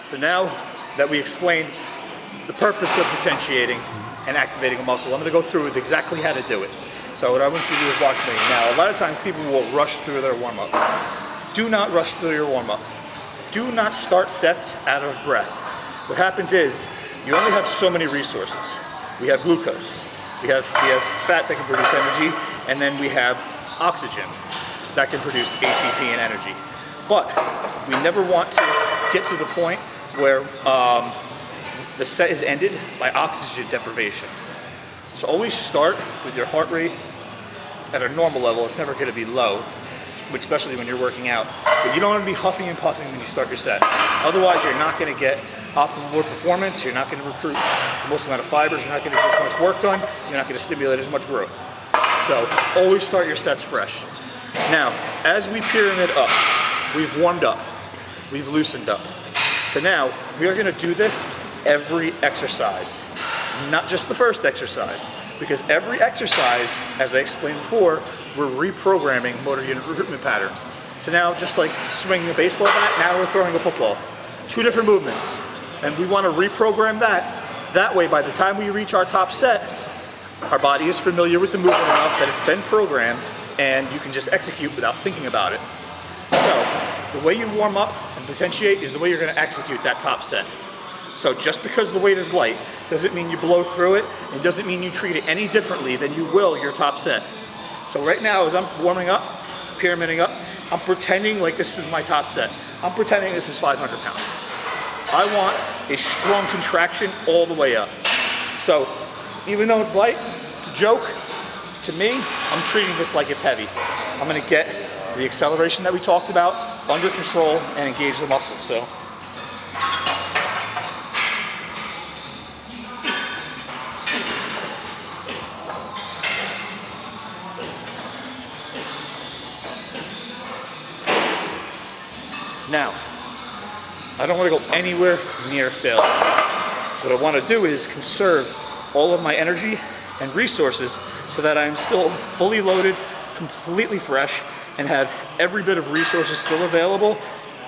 So now that we explained the purpose of potentiating and activating a muscle, I'm going to go through with exactly how to do it. So what I want you to do is watch me. Now, a lot of times people will rush through their warm-up. Do not rush through your warm-up. Do not start sets out of breath. What happens is you only have so many resources. We have glucose, we have fat that can produce energy, and then we have oxygen that can produce ACP and energy. But we never want to get to the point where the set is ended by oxygen deprivation. So always start with your heart rate at a normal level. It's never going to be low, especially when you're working out. But you don't want to be huffing and puffing when you start your set. Otherwise, you're not going to get optimal performance. You're not going to recruit the most amount of fibers. You're not going to get as much work done. You're not going to stimulate as much growth. So always start your sets fresh. Now, as we pyramid up, we've warmed up, we've loosened up. So now we are going to do this every exercise, not just the first exercise, because every exercise, as I explained before, we're reprogramming motor unit recruitment patterns. So now, just like swinging a baseball bat, now we're throwing a football. Two different movements, and we want to reprogram that. That way, by the time we reach our top set, our body is familiar with the movement enough that it's been programmed, and you can just execute without thinking about it. So, the way you warm up and potentiate is the way you're going to execute that top set. So just because the weight is light doesn't mean you blow through it, and doesn't mean you treat it any differently than you will your top set. So right now, as I'm warming up, pyramiding up, I'm pretending like this is my top set. I'm pretending this is 500 pounds. I want a strong contraction all the way up. So even though it's light, it's a joke, to me, I'm treating this like it's heavy. I'm gonna get the acceleration that we talked about under control and engage the muscle. So. Now, I don't want to go anywhere near failure. What I want to do is conserve all of my energy and resources so that I'm still fully loaded, completely fresh, and have every bit of resources still available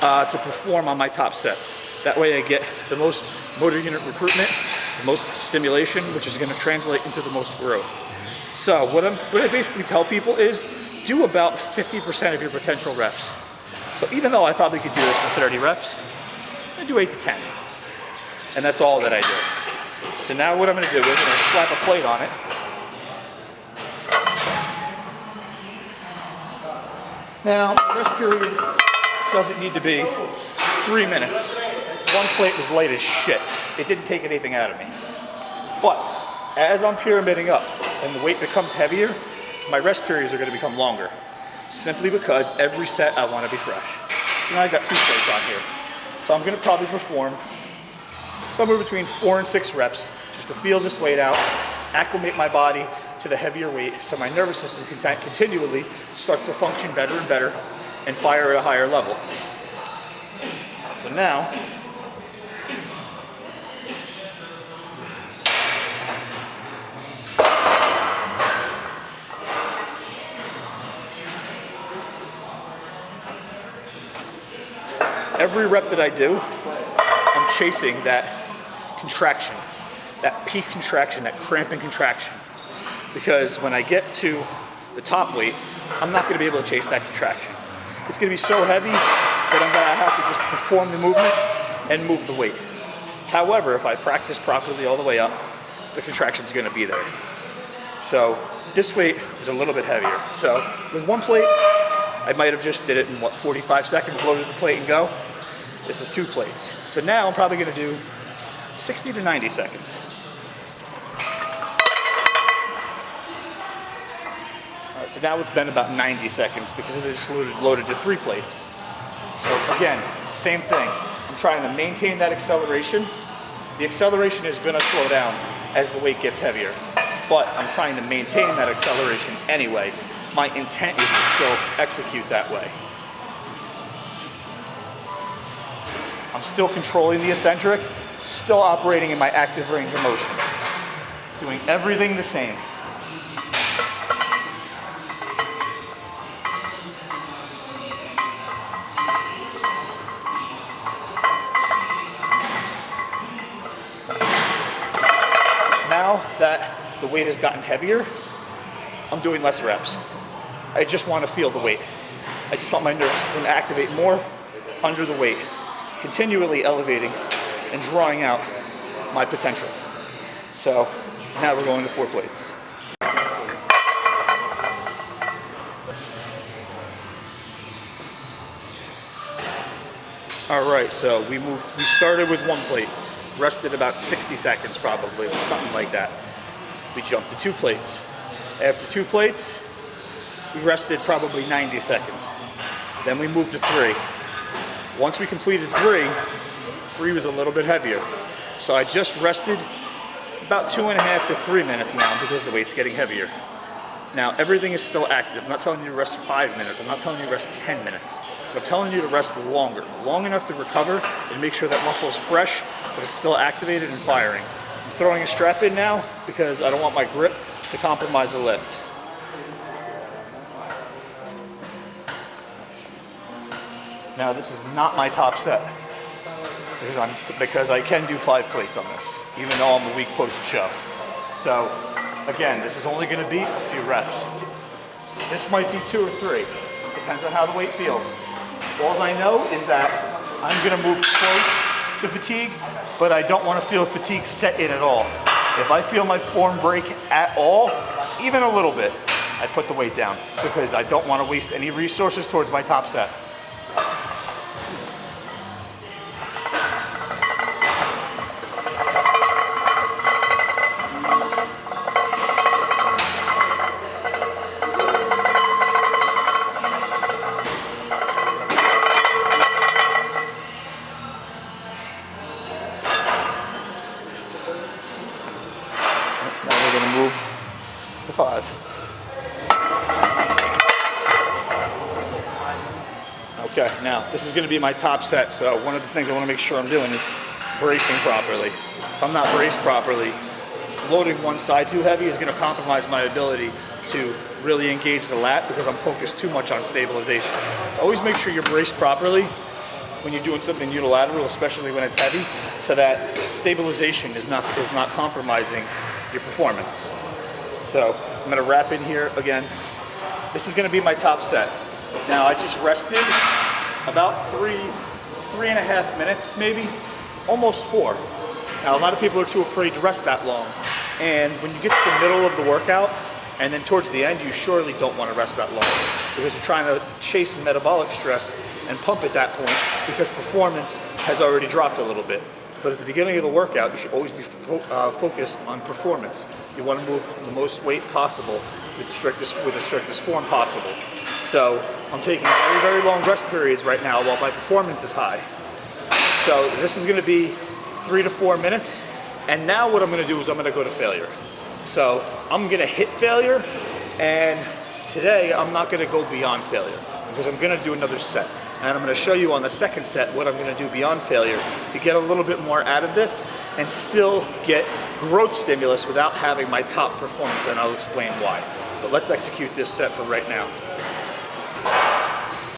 to perform on my top sets. That way I get the most motor unit recruitment, the most stimulation, which is going to translate into the most growth. So what I basically tell people is do about 50% of your potential reps. So even though I probably could do this for 30 reps, I do 8 to 10. And that's all that I do. So now what I'm going to do is I'm going to slap a plate on it. Now, the rest period doesn't need to be 3 minutes. One plate was light as shit. It didn't take anything out of me. But as I'm pyramiding up and the weight becomes heavier, my rest periods are going to become longer. Simply because every set I want to be fresh. So now I've got 2 plates on here. So I'm going to probably perform somewhere between 4 and 6 reps just to feel this weight out, acclimate my body to the heavier weight so my nervous system continually starts to function better and better and fire at a higher level. So now, every rep that I do, I'm chasing that contraction, that peak contraction, that cramping contraction. Because when I get to the top weight, I'm not going to be able to chase that contraction. It's going to be so heavy that I'm going to have to just perform the movement and move the weight. However, if I practice properly all the way up, the contraction's going to be there. So this weight is a little bit heavier. So with one plate, I might have just did it in 45 seconds, loaded the plate and go. This is 2 plates. So now I'm probably going to do 60 to 90 seconds. All right, so now it's been about 90 seconds because I just loaded to 3 plates. So again, same thing. I'm trying to maintain that acceleration. The acceleration is going to slow down as the weight gets heavier, but I'm trying to maintain that acceleration anyway. My intent is to still execute that way. I'm still controlling the eccentric, still operating in my active range of motion, doing everything the same. now that the weight has gotten heavier, I'm doing less reps. I just want to feel the weight. I just want my nervous system to activate more under the weight, continually elevating and drawing out my potential. So now we're going to 4 plates. All right, so we started with 1 plate, rested about 60 seconds probably, something like that. We jumped to 2 plates. After 2 plates, we rested probably 90 seconds. Then we moved to 3. Once we completed 3 was a little bit heavier. So I just rested about 2.5 to 3 minutes now because the weight's getting heavier. Now everything is still active. I'm not telling you to rest 5 minutes. I'm not telling you to rest 10 minutes. I'm telling you to rest longer, long enough to recover and make sure that muscle is fresh, but it's still activated and firing. I'm throwing a strap in now because I don't want my grip to compromise the lift. Now this is not my top set because I can do 5 plates on this, even though I'm a weak post-show. So again, this is only going to be a few reps. This might be 2 or 3, depends on how the weight feels. All I know is that I'm going to move close to fatigue, but I don't want to feel fatigue set in at all. If I feel my form break at all, even a little bit, I put the weight down because I don't want to waste any resources towards my top set. Now we're going to move to 5. Okay, now this is going to be my top set, so one of the things I want to make sure I'm doing is bracing properly. If I'm not braced properly, loading one side too heavy is going to compromise my ability to really engage the lat because I'm focused too much on stabilization. So always make sure you're braced properly when you're doing something unilateral, especially when it's heavy, so that stabilization is not compromising your performance. So I'm going to wrap in here again. This is going to be my top set. Now I just rested about 3.5 minutes, maybe, almost 4. Now a lot of people are too afraid to rest that long. And when you get to the middle of the workout, and then towards the end, you surely don't want to rest that long because you're trying to chase metabolic stress and pump at that point because performance has already dropped a little bit. But at the beginning of the workout, you should always be focused on performance. You want to move the most weight possible with the strictest form possible. So I'm taking very, very long rest periods right now while my performance is high. So this is going to be 3 to 4 minutes. And now what I'm going to do is I'm going to go to failure. So I'm going to hit failure, and today I'm not going to go beyond failure because I'm going to do another set. And I'm going to show you on the second set what I'm going to do beyond failure to get a little bit more out of this and still get growth stimulus without having my top performance, and I'll explain why. But let's execute this set for right now.